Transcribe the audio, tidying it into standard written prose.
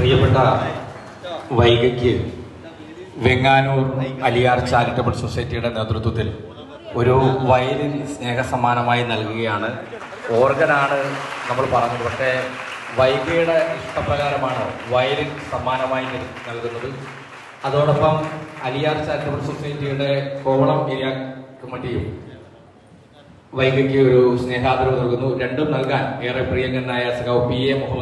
പ്രിയപ്പെട്ട വൈഗയ്ക്ക് വെങ്ങാനൂർ അലിയാർ ചാരിറ്റബിൾ സൊസൈറ്റിയുടെ നേതൃത്വത്തിൽ ഒരു വയലിൻ സ്നേഹസമ്മാനമായി നൽകുകയാണ്. ഓർഗനാണ് നമ്മൾ പറഞ്ഞത്, പക്ഷേ വൈഗയുടെ ഇഷ്ടപ്രകാരമാണ് വയലിൻ സമ്മാനമായി നൽകുന്നത്. അതോടൊപ്പം അലിയാർ ചാരിറ്റബിൾ സൊസൈറ്റിയുടെ കോവളം ഏരിയ കമ്മിറ്റിയും വൈഗയ്ക്ക് ഒരു സ്നേഹാദരവ് നൽകുന്നു. രണ്ടും നൽകാൻ ഏറെ പ്രിയങ്കരനായ സഖാവ് പി എ മുഹമ്മദ്